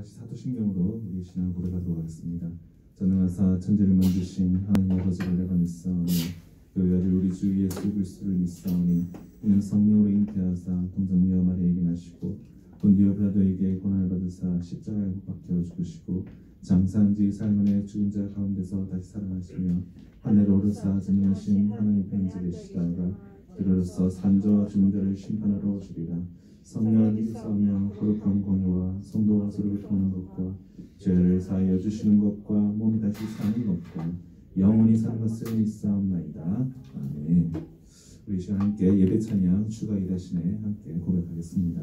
다시 사도신경으로 우리 신앙을 고백하도록 하겠습니다. 전능하사 천지를 만드신 하나님 아버지를 내가 믿사오니 교회를 우리 주 예수 그리스도를 믿사오니 이는 성령으로 잉태하사 동정녀 마리아에게 나시고 본디오 빌라도에게 고난을 받으사 십자가에 못 박혀 죽으시고 장사한 지 삶의 죽은 자 가운데서 다시 살아나시며 하늘로 오르사 전능하신 하나님 편지 되시다가 그로서 산자와 죽은 자를 심판하러 오시리라. 성령을 믿사오며 거룩한 공의와 성도와 서로 통하는 것과 죄를 사하여 주시는 것과 몸이 다시 사는 것과 영원히 사는 것을 믿사옵나이다. 아멘. 우리 시간 함께 예배 찬양 주가 일하시네 함께 고백하겠습니다.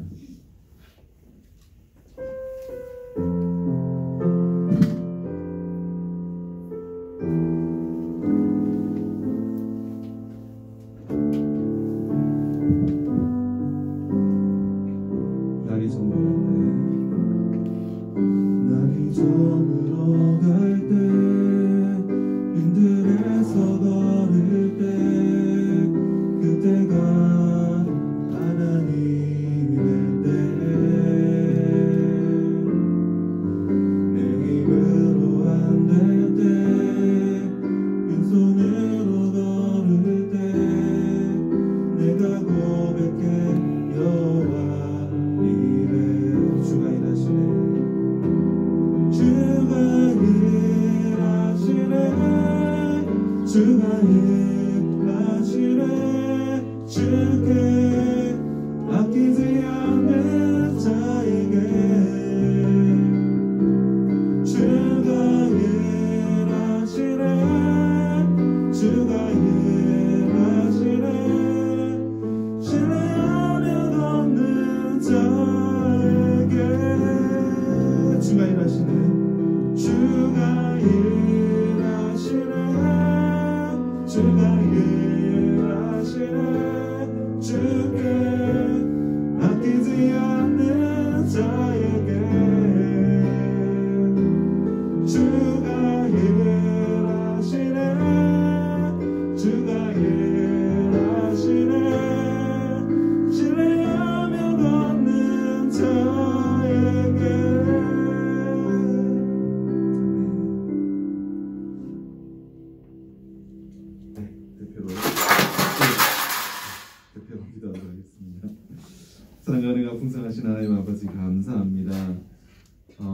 사랑하는 풍성하신 하나님 아버지 감사합니다.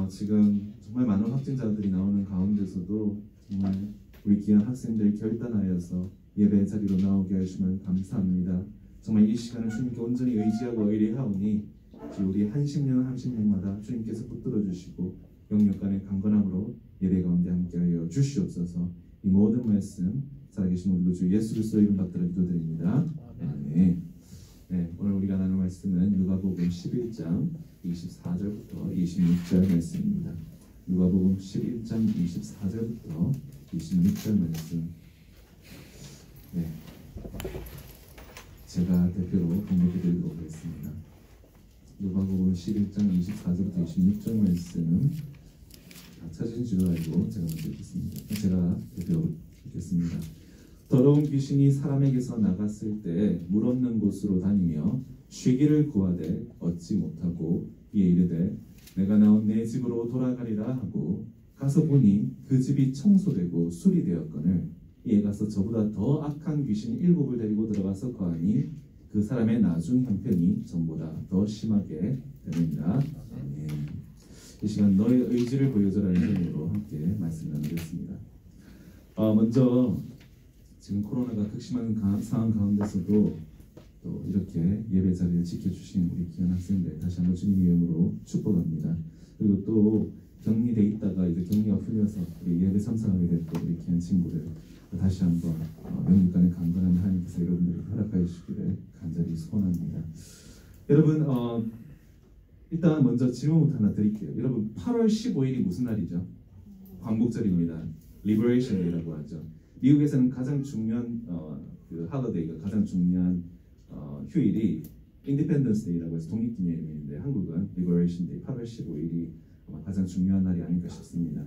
지금 정말 많은 확진자들이 나오는 가운데서도 정말 우리 귀한 학생들이 결단하여서 예배 자리로 나오게 하심을 감사합니다. 정말 이 시간을 주님께 온전히 의지하고 의뢰하오니 우리 한심령 한심령마다 주님께서 붙들어 주시고 영역 간의 강건함으로 예배 가운데 함께하여 주시옵소서. 이 모든 말씀 살아계신 우리 주 예수 그리스도의 이름 받들어 기도드립니다. 아멘. 네, 오늘 우리가 나눌 말씀은 누가복음 11장 24절부터 26절 말씀입니다. 누가복음 11장 24절부터 26절 말씀. 네, 제가 대표로 공부드리도록 하겠습니다. 누가복음 11장 24절부터 26절 말씀 찾으신 줄 알고 제가 먼저 읽겠습니다. 제가 대표로 읽겠습니다. 더러운 귀신이 사람에게서 나갔을 때 물 없는 곳으로 다니며 쉬기를 구하되 얻지 못하고 이에 이르되 내가 나온 내 집으로 돌아가리라 하고 가서 보니 그 집이 청소되고 수리되었거늘 이에 가서 저보다 더 악한 귀신 7을 데리고 들어가서 거하니 그 사람의 나중 형편이 전보다 더 심하게 되느니라. 아멘. 이 시간 너의 의지를 보여줘라는 제목으로 함께 말씀 나누겠습니다. 먼저 지금 코로나가 극심한 상황 가운데서도 또 이렇게 예배 자리를 지켜주신 우리 귀한 학생들 다시 한번 주님의 이름으로 축복합니다. 그리고 또 격리돼 있다가 이제 격리가 풀려서 우리 예배 참석하게 됐던 우리 귀한 친구들 다시 한번 영육 간의 강건한 하나님께서 여러분들을 허락하여 주시기를 간절히 소원합니다. 여러분 일단 먼저 질문부터 하나 드릴게요. 여러분 8월 15일이 무슨 날이죠? 광복절입니다. Liberation Day라고 하죠. 미국에서는 가장 중요한 그 할러데이가 가장 중요한 휴일이 Independence Day라고 해서 독립기념일인데 한국은 Liberation Day 8월 15일이 가장 중요한 날이 아닐까 싶습니다.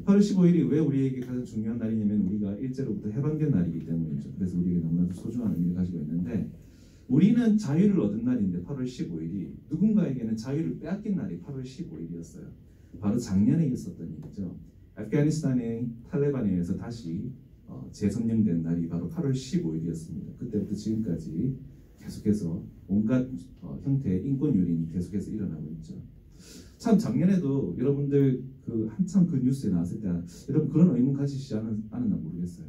8월 15일이 왜 우리에게 가장 중요한 날이냐면 우리가 일제로부터 해방된 날이기 때문이죠. 그래서 우리에게 너무나도 소중한 의미를 가지고 있는데 우리는 자유를 얻은 날인데 8월 15일이 누군가에게는 자유를 빼앗긴 날이 8월 15일이었어요. 바로 작년에 있었던 일이죠. 아프가니스탄의 탈레반에 의해서 다시 재점령된 날이 바로 8월 15일이었습니다. 그때부터 지금까지 계속해서 온갖 형태의 인권 유린이 계속해서 일어나고 있죠. 참 작년에도 여러분들 한참 그 뉴스에 나왔을 때 여러분 그런 의문 가지시지 않았나 모르겠어요.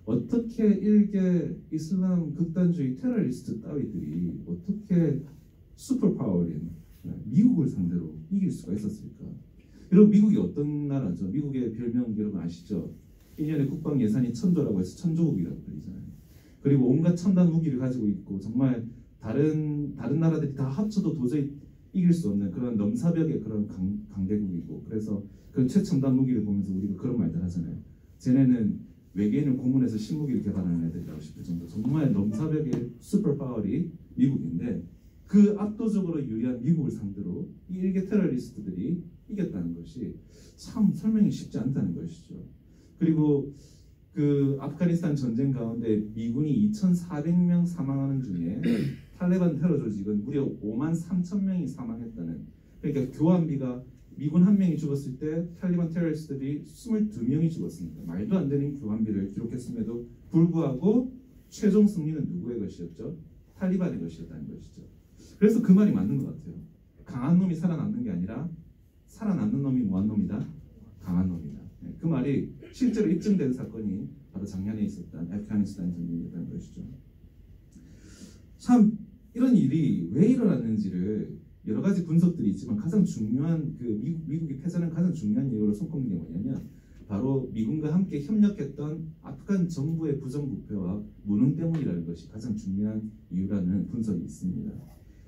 어떻게 일개 이슬람 극단주의 테러리스트 따위들이 어떻게 슈퍼파워인 미국을 상대로 이길 수가 있었을까? 여러분 미국이 어떤 나라죠? 미국의 별명 여러분 아시죠? 1년에 국방 예산이 1000조라고 해서 천조국이라고 불리잖아요. 그리고 온갖 첨단 무기를 가지고 있고 정말 다른 나라들이 다 합쳐도 도저히 이길 수 없는 그런 넘사벽의 그런 강대국이고, 그래서 그런 최첨단 무기를 보면서 우리가 그런 말들 하잖아요. 쟤네는 외계인을 고문해서 신무기를 개발하는 애들이라고 싶을 정도 정말 넘사벽의 슈퍼파워이 미국인데, 그 압도적으로 유리한 미국을 상대로 이 일개 테러리스트들이 이겼다는 것이 참 설명이 쉽지 않다는 것이죠. 그리고 그 아프가니스탄 전쟁 가운데 미군이 2,400명 사망하는 중에 탈레반 테러 조직은 무려 53,000명이 사망했다는, 그러니까 교환비가 미군 한 명이 죽었을 때 탈레반 테러리스트들이 22명이 죽었습니다. 말도 안 되는 교환비를 기록했음에도 불구하고 최종 승리는 누구의 것이었죠? 탈리반의 것이었다는 것이죠. 그래서 그 말이 맞는 것 같아요. 강한 놈이 살아남는 게 아니라 살아남는 놈이 뭐한 놈이다? 강한 놈이다. 그 말이 실제로 입증된 사건이 바로 작년에 있었던 아프가니스탄 전쟁이었다는 것이죠. 참 이런 일이 왜 일어났는지를 여러 가지 분석들이 있지만 가장 중요한 미국이 패전한 가장 중요한 이유로 손꼽는 게 뭐냐면 바로 미군과 함께 협력했던 아프간 정부의 부정부패와 무능 때문이라는 것이 가장 중요한 이유라는 분석이 있습니다.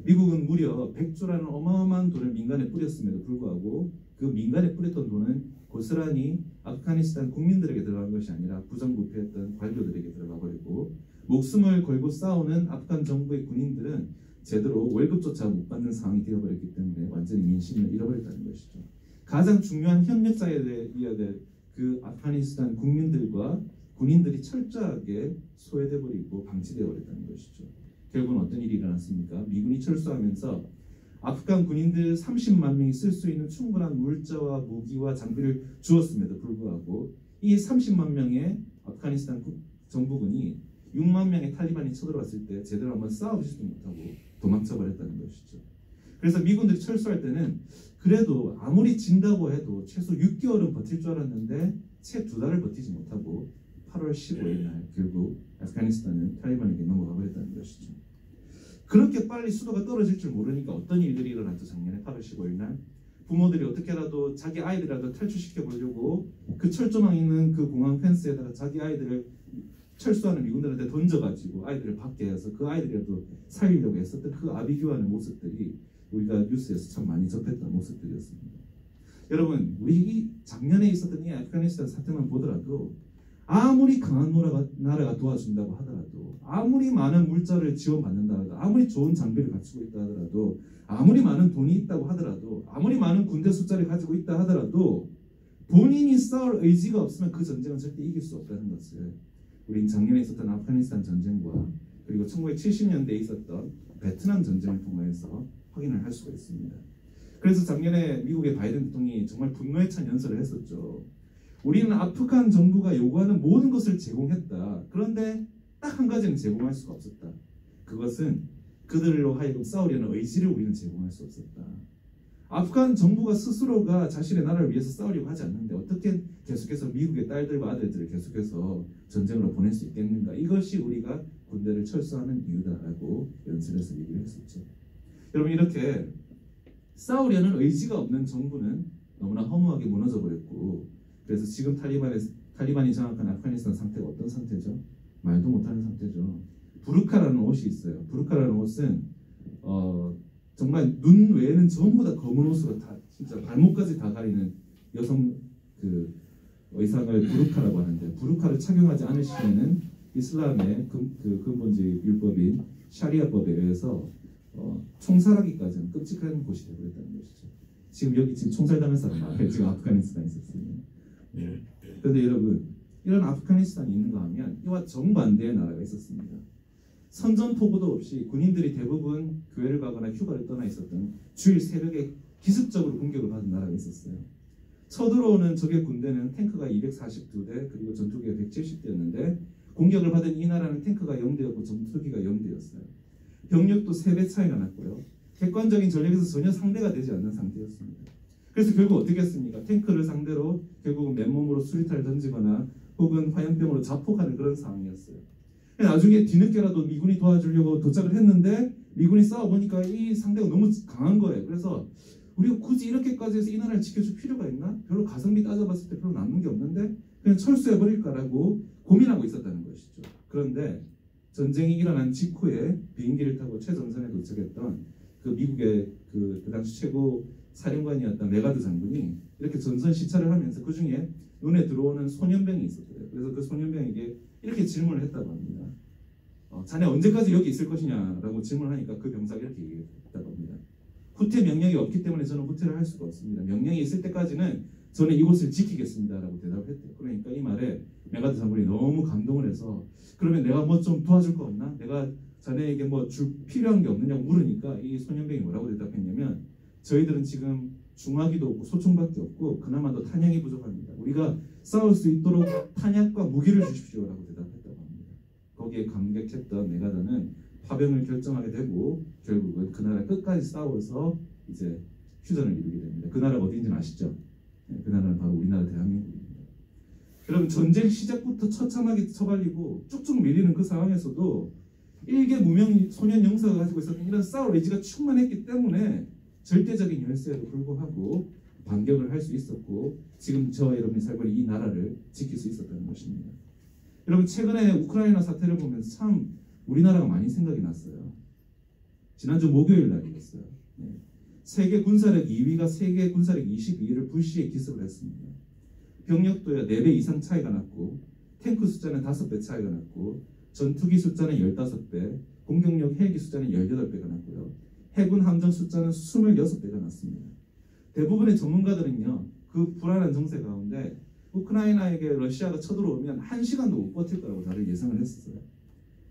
미국은 무려 100조라는 어마어마한 돈을 민간에 뿌렸음에도 불구하고 그 민간에 뿌렸던 돈은 고스란히 아프가니스탄 국민들에게 들어간 것이 아니라 부정부패했던 관료들에게 들어가 버리고, 목숨을 걸고 싸우는 아프간 정부의 군인들은 제대로 월급조차 못 받는 상황이 되어버렸기 때문에 완전히 민심을 잃어버렸다는 것이죠. 가장 중요한 협력자여야 될 그 아프가니스탄 국민들과 군인들이 철저하게 소외돼 버리고 방치되어 버렸다는 것이죠. 결국은 어떤 일이 일어났습니까? 미군이 철수하면서 아프간 군인들 30만 명이 쓸 수 있는 충분한 물자와 무기와 장비를 주었음에도 불구하고 이 30만 명의 아프가니스탄 정부군이 6만 명의 탈리반이 쳐들어왔을 때 제대로 한번 싸우지도 못하고 도망쳐 버렸다는 것이죠. 그래서 미군들이 철수할 때는 그래도 아무리 진다고 해도 최소 6개월은 버틸 줄 알았는데 채 2달을 버티지 못하고 8월 15일 날 결국 아프가니스탄은 탈리반에게 넘어가 버렸다는 것이죠. 그렇게 빨리 수도가 떨어질 줄 모르니까 어떤 일들이 일어났죠. 작년에 8월 15일 날 부모들이 어떻게라도 자기 아이들이라도 탈출시켜 보려고 그 철조망 있는 그 공항 펜스에다가 자기 아이들을 철수하는 미군들한테 던져가지고 아이들을 밖에 해서 그 아이들이라도 살리려고 했었던 그 아비규환의 모습들이 우리가 뉴스에서 참 많이 접했던 모습들이었습니다. 여러분, 우리 작년에 있었던 이 아프가니스탄 사태만 보더라도 아무리 강한 나라가 도와준다고 하더라도, 아무리 많은 물자를 지원받는다 하더라도, 아무리 좋은 장비를 갖추고 있다 하더라도, 아무리 많은 돈이 있다고 하더라도, 아무리 많은 군대 숫자를 가지고 있다 하더라도 본인이 싸울 의지가 없으면 그 전쟁은 절대 이길 수 없다는 것을 우린 작년에 있었던 아프가니스탄 전쟁과 그리고 1970년대에 있었던 베트남 전쟁을 통해서 확인을 할 수가 있습니다. 그래서 작년에 미국의 바이든 대통령이 정말 분노에 찬 연설을 했었죠. 우리는 아프간 정부가 요구하는 모든 것을 제공했다. 그런데 딱 한 가지는 제공할 수가 없었다. 그것은 그들로 하여금 싸우려는 의지를 우리는 제공할 수 없었다. 아프간 정부가 스스로가 자신의 나라를 위해서 싸우려고 하지 않는데 어떻게 계속해서 미국의 딸들과 아들들을 계속해서 전쟁으로 보낼 수 있겠는가. 이것이 우리가 군대를 철수하는 이유다라고 연설에서 얘기를 했었죠. 여러분, 이렇게 싸우려는 의지가 없는 정부는 너무나 허무하게 무너져 버렸고, 그래서 지금 탈리반이 장악한 아프가니스탄 상태가 어떤 상태죠? 말도 못하는 상태죠. 부르카라는 옷이 있어요. 부르카라는 옷은 정말 눈 외에는 전부 다 검은 옷으로 다 진짜 발목까지 다 가리는 여성 그 의상을 부르카라고 하는데, 부르카를 착용하지 않으시면은 이슬람의 근본주의 율법인 샤리아법에 의해서 총살하기까지 하는 끔찍한 곳이 되어버렸다는 것이죠. 지금 총살당한 사람 많아요. 지금 아프가니스탄에 있었어요. 그런데 여러분, 이런 아프가니스탄이 있는가 하면 이와 정반대의 나라가 있었습니다. 선전포고도 없이 군인들이 대부분 교회를 가거나 휴가를 떠나 있었던 주일 새벽에 기습적으로 공격을 받은 나라가 있었어요. 쳐들어오는 적의 군대는 탱크가 242대 그리고 전투기가 170대였는데 공격을 받은 이 나라는 탱크가 0대였고 전투기가 0대였어요. 병력도 3배 차이가 났고요. 객관적인 전력에서 전혀 상대가 되지 않는 상태였습니다. 그래서 결국 어떻게 했습니까? 탱크를 상대로 결국은 맨몸으로 수리탄을 던지거나 혹은 화염병으로 자폭하는 그런 상황이었어요. 나중에 뒤늦게라도 미군이 도와주려고 도착을 했는데 미군이 싸워보니까 이 상대가 너무 강한 거예요. 그래서 우리가 굳이 이렇게까지 해서 이 나라를 지켜줄 필요가 있나? 별로 가성비 따져봤을 때 별로 남는 게 없는데 그냥 철수해버릴까라고 고민하고 있었다는 것이죠. 그런데 전쟁이 일어난 직후에 비행기를 타고 최전선에 도착했던 그 미국의 그 당시 최고 사령관이었던 메가드 장군이 이렇게 전선 시찰을 하면서 그 중에 눈에 들어오는 소년병이 있었대요. 그래서 그 소년병에게 이렇게 질문을 했다고 합니다. 자네 언제까지 여기 있을 것이냐라고 질문하니까 그 병사가 이렇게 얘기했다고 합니다. 후퇴 명령이 없기 때문에 저는 후퇴를 할 수가 없습니다. 명령이 있을 때까지는 저는 이곳을 지키겠습니다라고 대답했대요. 그러니까 이 말에 메가드 장군이 너무 감동을 해서 그러면 내가 뭐 좀 도와줄 거 없나? 내가 자네에게 뭐 필요한 게 없느냐고 물으니까 이 소년병이 뭐라고 대답했냐면 저희들은 지금 중화기도 없고 소총밖에 없고 그나마도 탄약이 부족합니다. 우리가 싸울 수 있도록 탄약과 무기를 주십시오라고 대답했다고 합니다. 거기에 감격했던 메가드는 파병을 결정하게 되고 결국은 그 나라 끝까지 싸워서 이제 휴전을 이루게 됩니다. 그 나라가 어디인지는 아시죠? 그 나라는 바로 우리나라 대한민국입니다. 여러분 전쟁 시작부터 처참하게 처발리고 쭉쭉 밀리는 그 상황에서도 일개 무명 소년 용사가 가지고 있었던 이런 싸울 의지가 충만했기 때문에 절대적인 열세에도 불구하고 반격을 할 수 있었고 지금 저와 여러분이 살고 있는 이 나라를 지킬 수 있었다는 것입니다. 여러분 최근에 우크라이나 사태를 보면서 참 우리나라가 많이 생각이 났어요. 지난주 목요일 날이었어요. 세계 군사력 2위가 세계 군사력 22위를 불시에 기습을 했습니다. 병력도 4배 이상 차이가 났고 탱크 숫자는 5배 차이가 났고 전투기 숫자는 15배, 공격력 헬기 숫자는 18배가 났고요. 해군 함정 숫자는 26배가 났습니다. 대부분의 전문가들은요. 그 불안한 정세 가운데 우크라이나에게 러시아가 쳐들어오면 1시간도 못 버틸 거라고 다들 예상을 했었어요.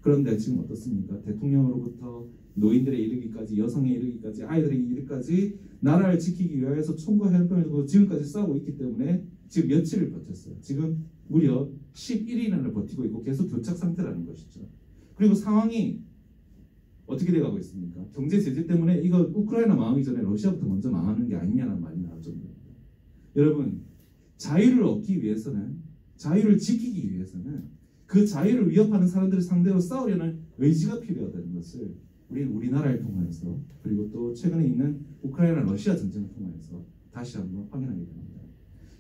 그런데 지금 어떻습니까? 대통령으로부터 노인들에 이르기까지 여성에 이르기까지 아이들에 이르기까지 나라를 지키기 위해서 총과 해병을 두고 지금까지 싸우고 있기 때문에 지금 며칠을 버텼어요. 지금 무려 11일을 버티고 있고 계속 교착 상태라는 것이죠. 그리고 상황이 어떻게 돼가고 있습니까? 경제 제재 때문에 이거 우크라이나 망하기 전에 러시아부터 먼저 망하는 게 아니냐는 말이 나올 정도입니다. 여러분 자유를 얻기 위해서는 자유를 지키기 위해서는 그 자유를 위협하는 사람들을 상대로 싸우려는 의지가 필요하다는 것을 우리는 우리나라를 통해서 그리고 또 최근에 있는 우크라이나 러시아 전쟁을 통해서 다시 한번 확인하게 됩니다.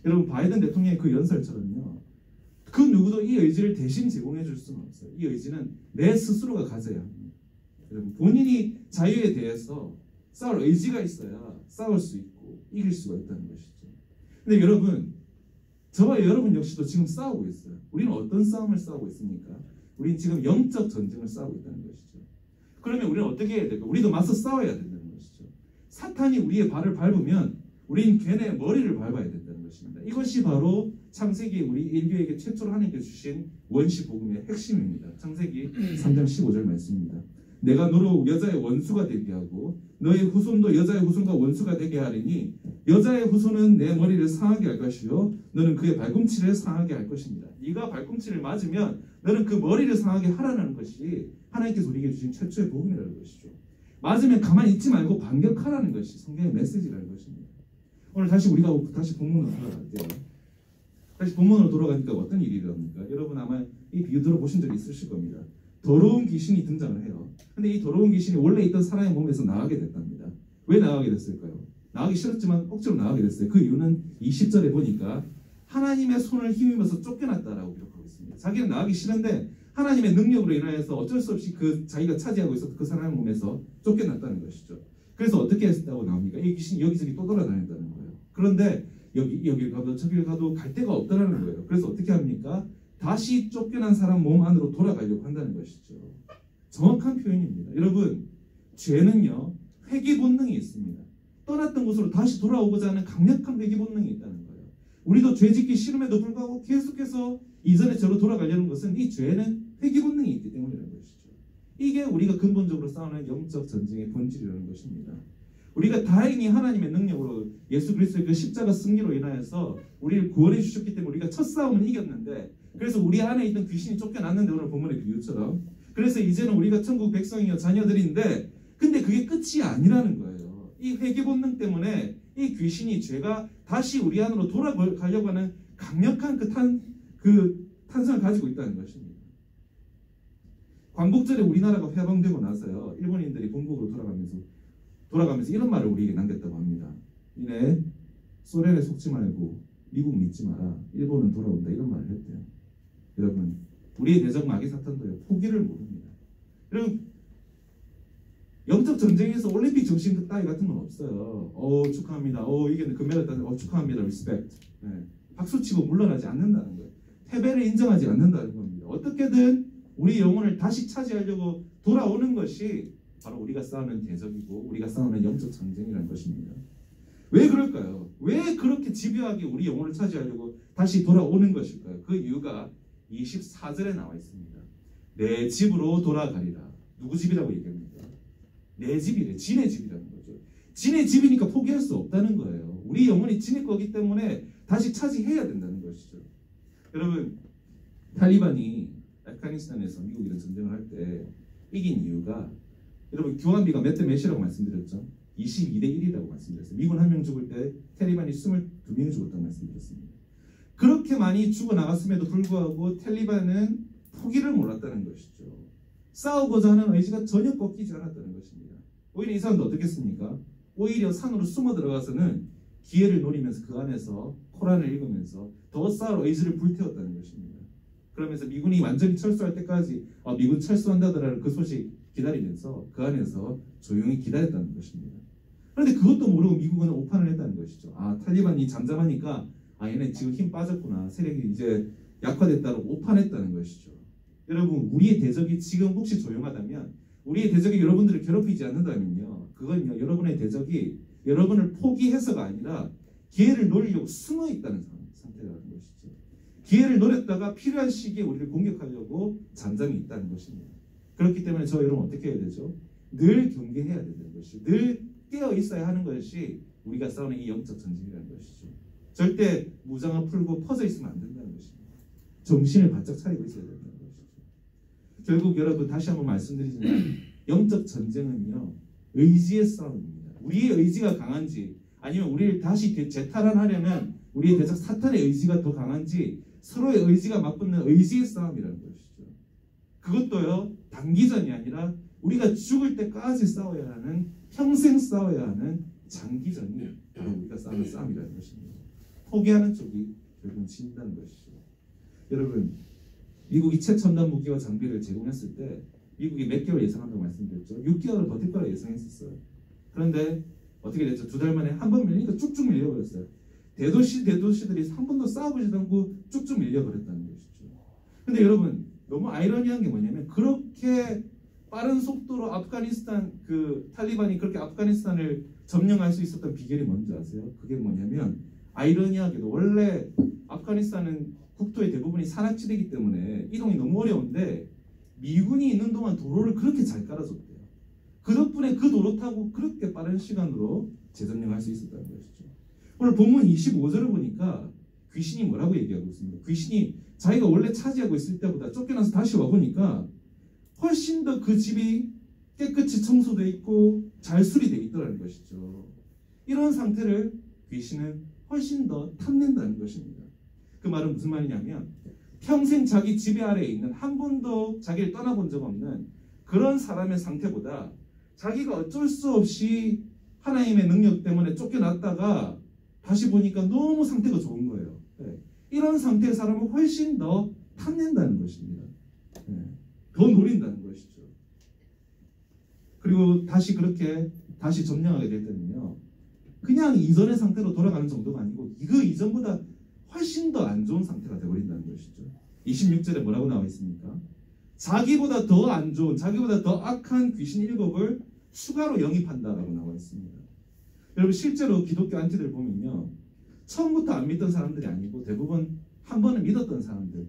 여러분 바이든 대통령의 그 연설처럼요. 그 누구도 이 의지를 대신 제공해 줄 수는 없어요. 이 의지는 내 스스로가 가져야 합니다. 여러분 본인이 자유에 대해서 싸울 의지가 있어야 싸울 수 있고 이길 수가 있다는 것이죠. 근데 여러분 저와 여러분 역시도 지금 싸우고 있어요. 우리는 어떤 싸움을 싸우고 있습니까? 우리는 지금 영적 전쟁을 싸우고 있다는 것이죠. 그러면 우리는 어떻게 해야 될까? 우리도 맞서 싸워야 된다는 것이죠. 사탄이 우리의 발을 밟으면 우리는 걔네 머리를 밟아야 된다는 것입니다. 이것이 바로 창세기 우리 인류에게 최초로 하나님께서 주신 원시 복음의 핵심입니다. 창세기 3장 15절 말씀입니다. 내가 너로 여자의 원수가 되게 하고 너의 후손도 여자의 후손과 원수가 되게 하리니 여자의 후손은 내 머리를 상하게 할 것이요 너는 그의 발꿈치를 상하게 할 것입니다. 네가 발꿈치를 맞으면 너는 그 머리를 상하게 하라는 것이 하나님께서 우리에게 주신 최초의 복음이라는 것이죠. 맞으면 가만히 있지 말고 반격하라는 것이 성경의 메시지라는 것입니다. 오늘 우리가 다시 본문으로 돌아갈게요. 다시 본문으로 돌아가니까 어떤 일이 일어납니까? 여러분 아마 이 비유 들어보신 적이 있으실 겁니다. 더러운 귀신이 등장을 해요. 근데 이 더러운 귀신이 원래 있던 사람의 몸에서 나가게 됐답니다. 왜 나가게 됐을까요? 나가기 싫었지만 억지로 나가게 됐어요. 그 이유는 20절에 보니까 하나님의 손을 힘입어서 쫓겨났다라고 기록하고 있습니다. 자기는 나가기 싫은데 하나님의 능력으로 인하여서 어쩔 수 없이 그 자기가 차지하고 있었던 그 사람의 몸에서 쫓겨났다는 것이죠. 그래서 어떻게 했다고 나옵니까? 이 귀신이 여기저기 또 돌아다녔다는 거예요. 그런데 여길 가도 저길 가도 갈 데가 없다는 거예요. 그래서 어떻게 합니까? 다시 쫓겨난 사람 몸 안으로 돌아가려고 한다는 것이죠. 정확한 표현입니다. 여러분, 죄는요, 회귀 본능이 있습니다. 떠났던 곳으로 다시 돌아오고자 하는 강력한 회귀 본능이 있다는 거예요. 우리도 죄 짓기 싫음에도 불구하고 계속해서 이전의 죄로 돌아가려는 것은 이 죄는 회귀 본능이 있기 때문이라는 것이죠. 이게 우리가 근본적으로 싸우는 영적 전쟁의 본질이라는 것입니다. 우리가 다행히 하나님의 능력으로 예수 그리스도의 그 십자가 승리로 인하여서 우리를 구원해 주셨기 때문에 우리가 첫 싸움은 이겼는데, 그래서 우리 안에 있던 귀신이 쫓겨났는데, 오늘 본문의 비유처럼, 그래서 이제는 우리가 천국 백성이요 자녀들인데, 근데 그게 끝이 아니라는 거예요. 이 회개 본능 때문에 이 귀신이, 죄가 다시 우리 안으로 돌아가려고 하는 강력한 그 탄성을 가지고 있다는 것입니다. 광복절에 우리나라가 해방되고 나서요, 일본인들이 본국으로 돌아가면서 이런 말을 우리에게 남겼다고 합니다. 이내 소련에 속지 말고 미국 믿지 마라. 일본은 돌아온다. 이런 말을 했대요. 여러분, 우리의 대적 마귀 사탄도요, 포기를 모릅니다. 여러분, 영적 전쟁에서 올림픽 정신 따위 같은 건 없어요. 축하합니다. 이게 금메달 따서 축하합니다. 리스펙트. 네. 박수치고 물러나지 않는다는 거예요. 패배를 인정하지 않는다는 겁니다. 어떻게든 우리 영혼을 다시 차지하려고 돌아오는 것이 바로 우리가 싸우는 대적이고 우리가 싸우는 영적 전쟁이라는 것입니다. 왜 그럴까요? 왜 그렇게 집요하게 우리 영혼을 차지하려고 다시 돌아오는 것일까요? 그 이유가 24절에 나와 있습니다. 내 집으로 돌아가리라. 누구 집이라고 얘기합니까? 내 집이래. 진의 집이라는 거죠. 진의 집이니까 포기할 수 없다는 거예요. 우리 영혼이 진의 거기 때문에 다시 차지해야 된다는 것이죠. 여러분, 탈리반이 아프가니스탄에서 미국이랑 전쟁을 할 때 이긴 이유가, 여러분 교환비가 몇 대 몇이라고 말씀드렸죠? 22대 1이라고 말씀드렸어요. 미군 한 명 죽을 때 탈리반이 22명이 죽었다고 말씀드렸습니다. 그렇게 많이 죽어나갔음에도 불구하고 탈리반은 포기를 몰랐다는 것이죠. 싸우고자 하는 의지가 전혀 꺾이지 않았다는 것입니다. 오히려 이 사람도 어떻겠습니까? 오히려 산으로 숨어 들어가서는 기회를 노리면서 그 안에서 코란을 읽으면서 더 싸울 의지를 불태웠다는 것입니다. 그러면서 미군이 완전히 철수할 때까지 미군 철수한다더라는 그 소식 기다리면서 그 안에서 조용히 기다렸다는 것입니다. 그런데 그것도 모르고 미국은 오판을 했다는 것이죠. 탈리반이 잠잠하니까 얘네 지금 힘 빠졌구나, 세력이 이제 약화됐다고 오판했다는 것이죠. 여러분, 우리의 대적이 지금 혹시 조용하다면, 우리의 대적이 여러분들을 괴롭히지 않는다면요, 그건요, 여러분의 대적이 여러분을 포기해서가 아니라 기회를 노리려고 숨어 있다는 상태라는 것이죠. 기회를 노렸다가 필요한 시기에 우리를 공격하려고 잠잠히 있다는 것입니다. 그렇기 때문에 저 여러분 어떻게 해야 되죠? 늘 경계해야 된다는 것이, 늘 깨어 있어야 하는 것이 우리가 싸우는 이 영적 전쟁이라는 것이죠. 절대 무장을 풀고 퍼져 있으면 안 된다는 것입니다. 정신을 바짝 차리고 있어야 된다는 것이죠. 결국 여러분, 다시 한번 말씀드리지만 영적 전쟁은요, 의지의 싸움입니다. 우리의 의지가 강한지, 아니면 우리를 다시 재탈환하려는 우리의 대적 사탄의 의지가 더 강한지, 서로의 의지가 맞붙는 의지의 싸움이라는 것이죠. 그것도요, 단기전이 아니라 우리가 죽을 때까지 싸워야 하는, 평생 싸워야 하는 장기전이 바로 우리가 싸우는 싸움이라는 것입니다. 포기하는 쪽이 결국은 진다는 것이죠. 여러분, 미국이 최첨단 무기와 장비를 제공했을 때 미국이 몇 개월 예상한다고 말씀드렸죠. 6개월을 버틸 거라 예상했었어요. 그런데 어떻게 됐죠? 2달 만에 한 번 밀리니까 쭉쭉 밀려버렸어요. 대도시들이 한 번도 싸워보지도 않고 쭉쭉 밀려버렸다는 것이죠. 근데 여러분, 너무 아이러니한 게 뭐냐면, 그렇게 빠른 속도로 아프가니스탄, 탈리반이 그렇게 아프가니스탄을 점령할 수 있었던 비결이 뭔지 아세요? 그게 뭐냐면, 아이러니하게도 원래 아프가니스탄은 국토의 대부분이 산악지대이기 때문에 이동이 너무 어려운데, 미군이 있는 동안 도로를 그렇게 잘 깔아줬대요. 그 덕분에 그 도로 타고 그렇게 빠른 시간으로 재점령할 수 있었다는 것이죠. 오늘 본문 25절을 보니까 귀신이 뭐라고 얘기하고 있습니다. 귀신이 자기가 원래 차지하고 있을 때보다 쫓겨나서 다시 와보니까 훨씬 더 그 집이 깨끗이 청소되어 있고 잘 수리되어 있더라는 것이죠. 이런 상태를 귀신은 훨씬 더 탐낸다는 것입니다. 그 말은 무슨 말이냐면, 평생 자기 지배 아래에 있는, 한 번도 자기를 떠나본 적 없는 그런 사람의 상태보다 자기가 어쩔 수 없이 하나님의 능력 때문에 쫓겨났다가 다시 보니까 너무 상태가 좋은 거예요. 네. 이런 상태의 사람은 훨씬 더 탐낸다는 것입니다. 네. 더 노린다는 것이죠. 그리고 다시 점령하게 될 때는요, 그냥 이전의 상태로 돌아가는 정도가 아니고 그 이전보다 훨씬 더 안 좋은 상태가 되어버린다는 것이죠. 26절에 뭐라고 나와 있습니까? 자기보다 더 안 좋은, 자기보다 더 악한 귀신 7을 추가로 영입한다라고 나와 있습니다. 여러분, 실제로 기독교 안티들 보면요, 처음부터 안 믿던 사람들이 아니고 대부분 한 번은 믿었던 사람들,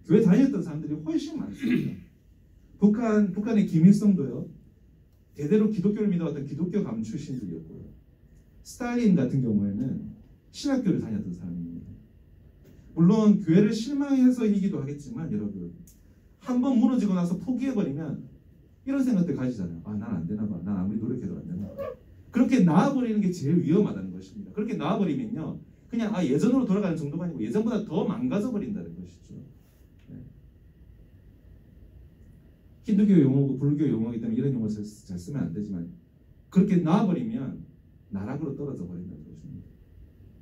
교회 다녔던 사람들이 훨씬 많습니다. 북한의 김일성도요, 대대로 기독교를 믿어왔던 기독교 가문 출신들이었고요. 스탈린 같은 경우에는 신학교를 다녔던 사람입니다. 물론 교회를 실망해서이기도 하겠지만 여러분, 한번 무너지고 나서 포기해버리면 이런 생각들 가지잖아요. 아, 난 안 되나 봐. 난 아무리 노력해도 안 되나 봐. 그렇게 나아버리는 게 제일 위험하다는 것입니다. 그렇게 나아버리면요, 그냥 예전으로 돌아가는 정도가 아니고 예전보다 더 망가져 버린다는 것이죠. 네. 힌두교 용어고 불교 용어이기 때문에 이런 용어 잘 쓰면 안 되지만 그렇게 나아버리면 나락으로 떨어져 버린다는 것입니다.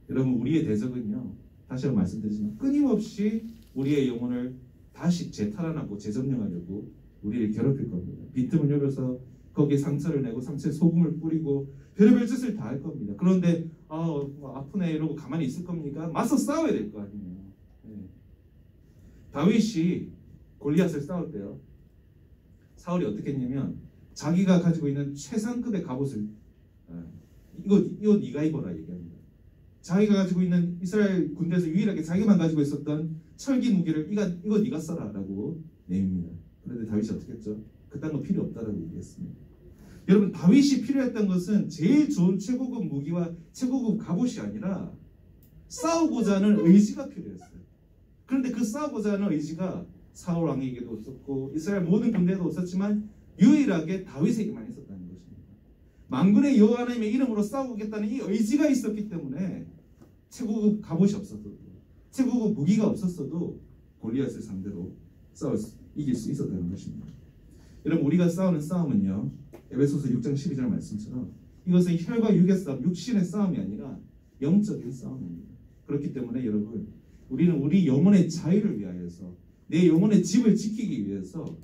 여러분, 우리의 대적은요, 다시 한번 말씀드리지만 끊임없이 우리의 영혼을 다시 재탈환하고 재점령하려고 우리를 괴롭힐 겁니다. 빈틈을 노려서 거기에 상처를 내고 상처에 소금을 뿌리고 별의별 짓을 다 할 겁니다. 그런데 아프네 이러고 가만히 있을 겁니까? 맞서 싸워야 될 거 아니에요. 네. 다윗이 골리앗을 싸울 때요, 사울이 어떻게 했냐면 자기가 가지고 있는 최상급의 갑옷을 이거 네가 입어라 얘기합니다. 자기가 가지고 있는 이스라엘 군대에서 유일하게 자기만 가지고 있었던 철기 무기를 이거 네가 써라 라고 내립니다. 그런데 다윗이 어떻게 했죠? 그딴 거 필요 없다라고 얘기했습니다. 여러분, 다윗이 필요했던 것은 제일 좋은 최고급 무기와 최고급 갑옷이 아니라 싸우고자 하는 의지가 필요했어요. 그런데 그 싸우고자 하는 의지가 사울 왕에게도 없었고 이스라엘 모든 군대에도 없었지만 유일하게 다윗에게만 있었다는 것입니다. 만군의 여호와 하나님의 이름으로 싸우겠다는 이 의지가 있었기 때문에 최고급 갑옷이 없었어도, 최고급 무기가 없었어도 골리앗을 상대로 이길 수 있었다는 것입니다. 여러분, 우리가 싸우는 싸움은요, 에베소서 6장 12절 말씀처럼 이것은 혈과 육의 싸움, 육신의 싸움이 아니라 영적인 싸움입니다. 그렇기 때문에 여러분, 우리는 우리 영혼의 자유를 위하여서, 내 영혼의 집을 지키기 위해서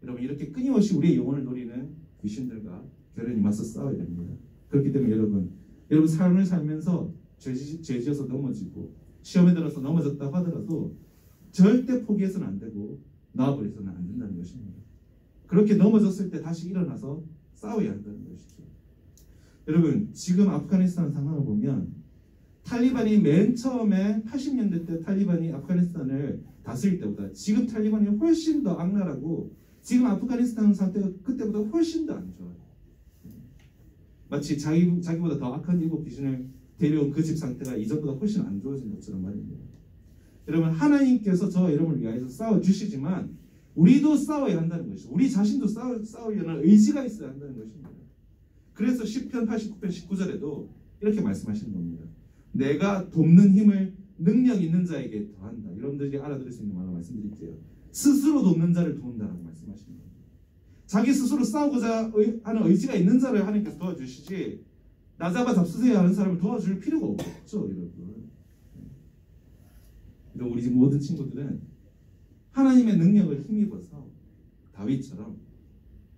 여러분, 이렇게 끊임없이 우리의 영혼을 노리는 귀신들과 결연히 맞서 싸워야 됩니다. 그렇기 때문에 여러분 삶을 살면서 죄지어서 넘어지고 시험에 들어서 넘어졌다 하더라도 절대 포기해서는 안 되고 나와버려서는 안 된다는 것입니다. 그렇게 넘어졌을 때 다시 일어나서 싸워야 한다는 것이죠. 여러분, 지금 아프가니스탄 상황을 보면 탈리반이 맨 처음에 80년대 때 탈리반이 아프가니스탄을 다스릴 때보다 지금 탈리반이 훨씬 더 악랄하고 지금 아프가니스탄 상태가 그때보다 훨씬 더 안 좋아요. 마치 자기보다 더 악한 일곱 귀신을 데려온 그 집 상태가 이전보다 훨씬 안 좋아진 것처럼 말입니다. 여러분, 하나님께서 저와 여러분을 위하여서 싸워주시지만 우리도 싸워야 한다는 것이죠. 우리 자신도 싸우려는 의지가 있어야 한다는 것입니다. 그래서 시편 89편 19절에도 이렇게 말씀하시는 겁니다. 내가 돕는 힘을 능력 있는 자에게 더한다. 여러분들이 알아들을 수 있는 말로 말씀드릴게요. 스스로 돕는 자를 도운다라고 말씀하시는 겁니다. 자기 스스로 싸우고자 하는 의지가 있는 자를 하나님께서 도와주시지 나 잡아 잡수세요 하는 사람을 도와줄 필요가 없죠. 여러분, 우리 지금 모든 친구들은 하나님의 능력을 힘입어서 다윗처럼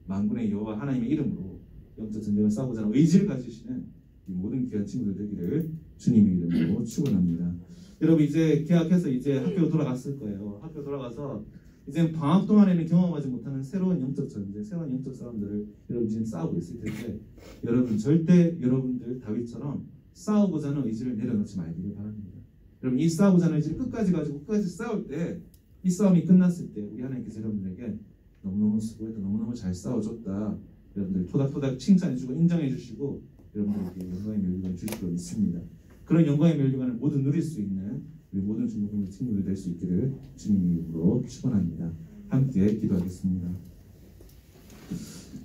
만군의 여호와 하나님의 이름으로 영적 전쟁을 싸우고자 하는 의지를 가지시는 이 모든 귀한 친구들 되기를 주님의 이름으로 축원합니다. 여러분, 이제 개학해서 이제 학교 돌아갔을 거예요. 학교 돌아가서 이제 방학 동안에는 경험하지 못하는 새로운 영적 전쟁, 새로운 영적 싸움들을 여러분 지금 싸우고 있을 텐데 여러분, 절대 여러분들 다윗처럼 싸우고자 하는 의지를 내려놓지 말기를 바랍니다. 여러분, 이 싸우고자 하는 의지를 끝까지 가지고 끝까지 싸울 때 이 싸움이 끝났을 때 우리 하나님께서 여러분들에게 너무너무 수고했다, 너무너무 잘 싸워줬다, 여러분들 토닥토닥 칭찬해주고 인정해주시고 여러분들에게 영광의 멸류관을 주시기로 믿습니다. 그런 영광의 멸류관을 모두 누릴 수 있는 우리 모든 중국의 친구들 될 수 있기를 주님의 이름으로 축원합니다. 함께 기도하겠습니다.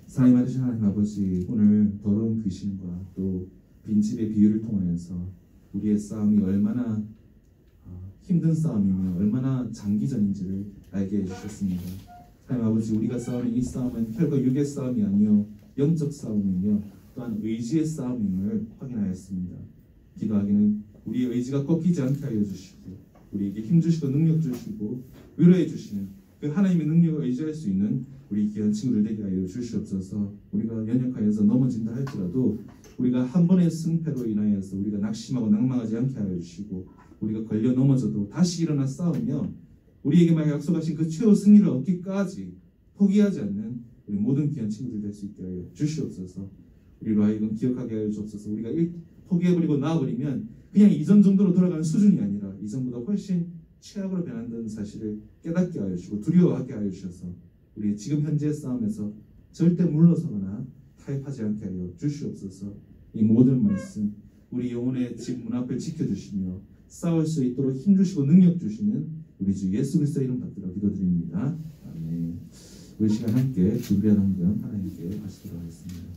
사랑이 많으신 하나님 아버지, 오늘 더러운 귀신과 또 빈집의 비유를 통하여서 우리의 싸움이 얼마나 힘든 싸움이며 얼마나 장기전인지를 알게 해주셨습니다. 하나님 아버지, 우리가 싸우는 이 싸움은 혈과 육의 싸움이 아니요 영적 싸움이며 또한 의지의 싸움임을 확인하였습니다. 기도하기는 우리의 의지가 꺾이지 않게 하여 주시고 우리에게 힘주시고 능력 주시고 위로해 주시는 그 하나님의 능력을 의지할 수 있는 우리 귀한 친구들 되게 하여 주시옵소서. 우리가 연약하여서 넘어진다 할지라도 우리가 한 번의 승패로 인하여서 우리가 낙심하고 낭망하지 않게 하여 주시고 우리가 걸려 넘어져도 다시 일어나 싸우며 우리에게만 약속하신 그 최후 승리를 얻기까지 포기하지 않는 우리 모든 귀한 친구들 될 수 있게 하여 주시옵소서. 우리로 하여금 기억하게 하여 주옵소서. 우리가 포기해버리고 나아버리면 그냥 이전 정도로 돌아가는 수준이 아니라 이전보다 훨씬 최악으로 변한다는 사실을 깨닫게 하여 주시고 두려워하게 하여 주셔서 우리의 지금 현재의 싸움에서 절대 물러서거나 타협하지 않게 하여 주시옵소서. 이 모든 말씀 우리 영혼의 집 문 앞을 지켜주시며 싸울 수 있도록 힘주시고 능력 주시는 우리 주 예수 그리스도의 이름 받들어 기도드립니다. 아멘. 우리 시간 함께 준비한 한번 하나님께 하시도록 하겠습니다.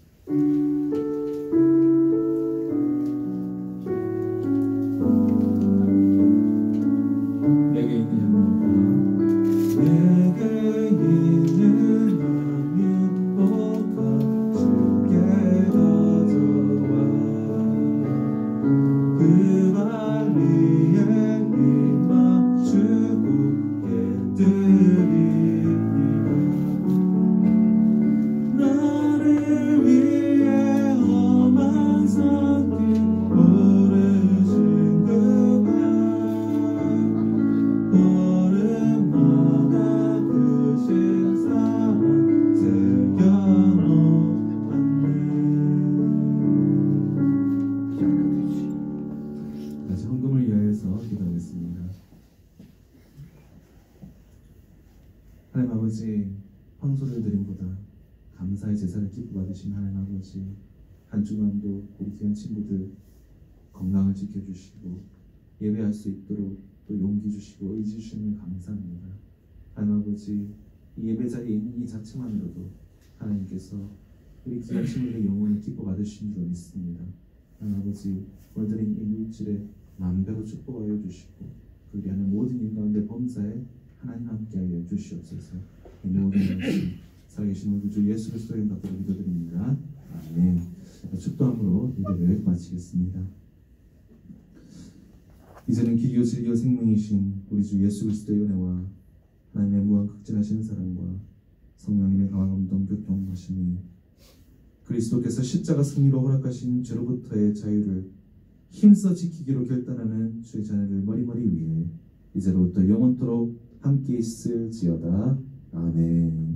내게 있는 향유가 내게 있는 향유가 주께 가져와 그 발 위에 길 맞추고 깨뜨리리라. 나를 위해 험한 산길 오르신 그가 걸음마다 그 신사랑 새겨놓았네. 다시 헌금을 위하여서 기도하겠습니다. 하나님 아버지, 황소를 드림보다 감사의 제사를 기뻐 받으신 하나님 아버지, 한 주간도 우리 귀한 친구들 건강을 지켜주시고 예배할 수 있도록 또 용기 주시고 의지 주시는 감사합니다. 하나님 아버지, 이 예배 자리에 있는 이 자체만으로도 하나님께서 우리 귀한 친구들의 영혼을 기뻐 받으신 줄 믿습니다. 하나님 아버지, 오늘 드린 이 물질에 만배로 축복하여 주시고 그 위하는 모든 일 가운데 범사에 하나님 함께하여 주시옵소서. 이 모든 말씀 살아계신 우리 주 예수 그리스도의 이름 받들어 기도드립니다. 아멘. 축도함으로 예배를 마치겠습니다. 이제는 기교 진리와 생명이신 우리 주 예수 그리스도의 은혜와 하나님의 무한 극진하신 사랑과 성령님의 강한 감동 교통하심이 그리스도께서 십자가 승리로 허락하신 죄로부터의 자유를 힘써 지키기로 결단하는 주의 자녀를 머리머리 위해 이제로부터 영원토록 함께 있을지어다. 아멘.